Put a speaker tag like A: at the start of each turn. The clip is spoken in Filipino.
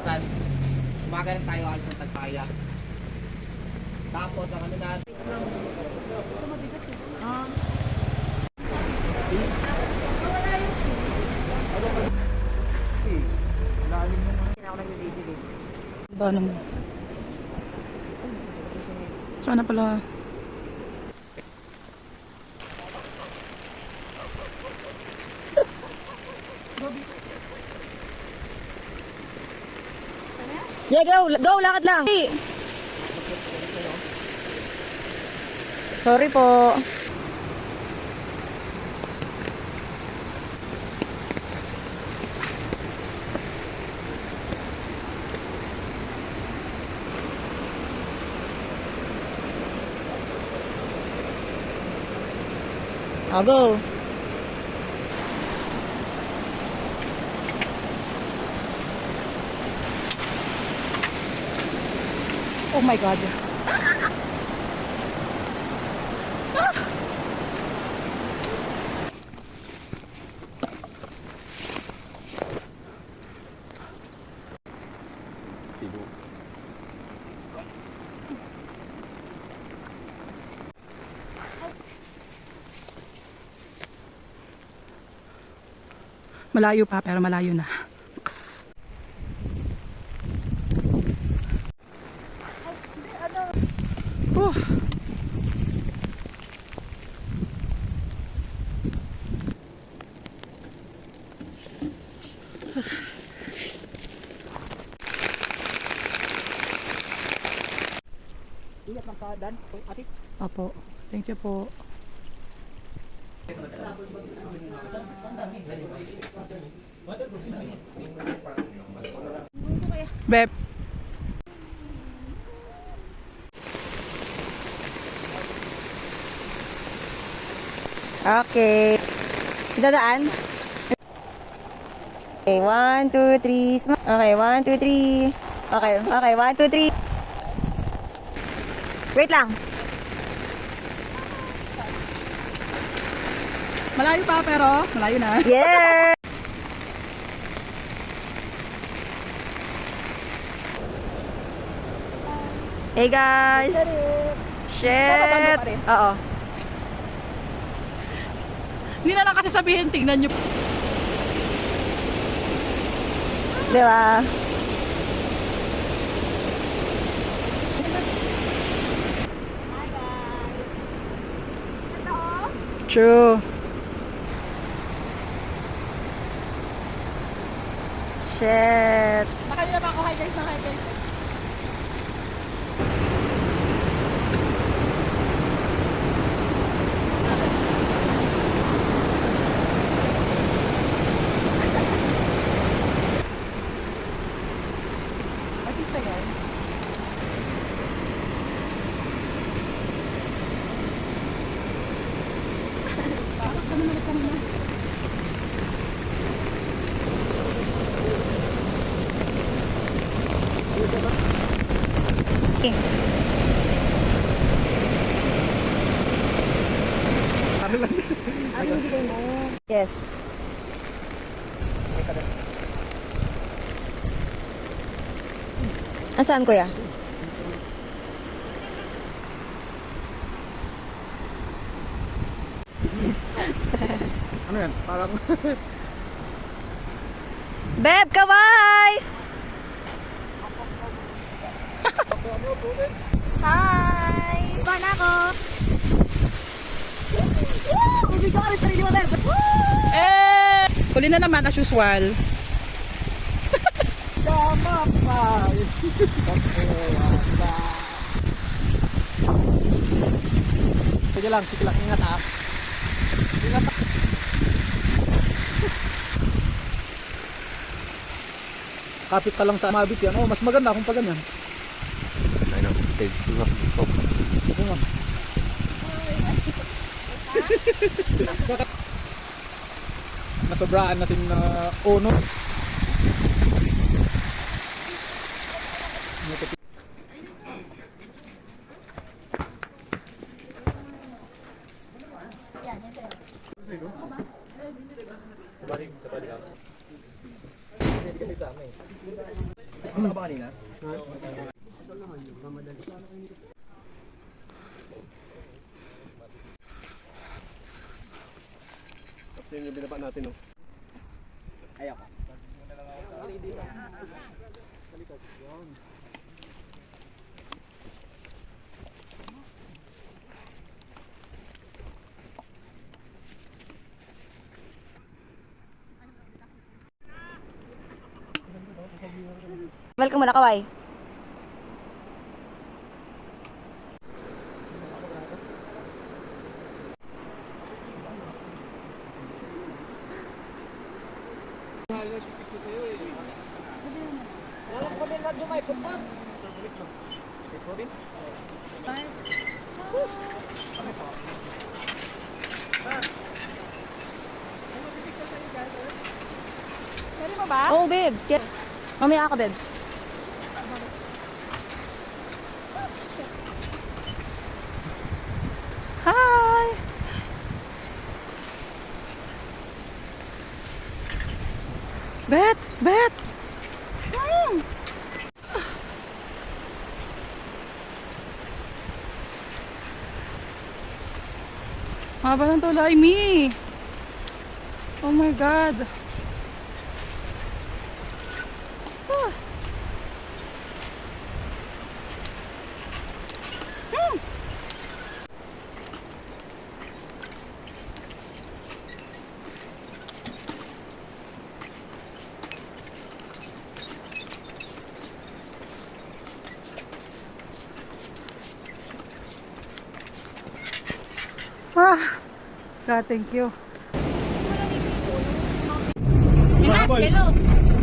A: Tan. Umaga rin tayo alis ng Tagpaya. Tapos ang ano natin.
B: Ba naman. Sana pala.
C: Yeah, go, lakad lang. Sorry po. I'll go.
B: Oh my God. Malayo pa, pero malayo na. Oh.
A: Ingat lang sa Dan, ate.
B: Opo. Thank you po. Beb.
C: Okay. Dadaan? Okay, 1, 2, 3. Okay, 1, 2, 3. Okay, 1, 2, 3. Wait lang.
B: Malayo pa, pero malayo na.
C: Yeah! Hey guys! Shit! Oo.
B: Hindi na lang kasi sabihin, tingnan nyo.
C: Di ba?
B: True.
C: Shit!
B: Nakanila pa ako, hi guys, hi guys. Artista yan.
C: Yes. Asaan kuya?
A: Ano yan? Parang
C: Beb, kaway! Hi! Paano ako? Woo! Bigyan ka rin sarili mo, Beb!
B: Eh! Huli na naman as usual.
A: sama pa. Sige lang, ingat ha. Ingat. Kapit ka lang sa mabit yan. Oh, mas maganda kung pa ganyan. I know. Take stop. Nasobraan na sin ono. Sabari lang.
D: Tapos yun yung binaba natin, oh.
C: Welcome muna, kaway.
B: Pwede mo ba?
C: Oh, babes. Mamaya ako, babes.
B: Hi! Bet! Bet! Haba ng tulay, Mi! Oh my God! Ah. Hmm. Ah, God, thank you.
D: Yellow.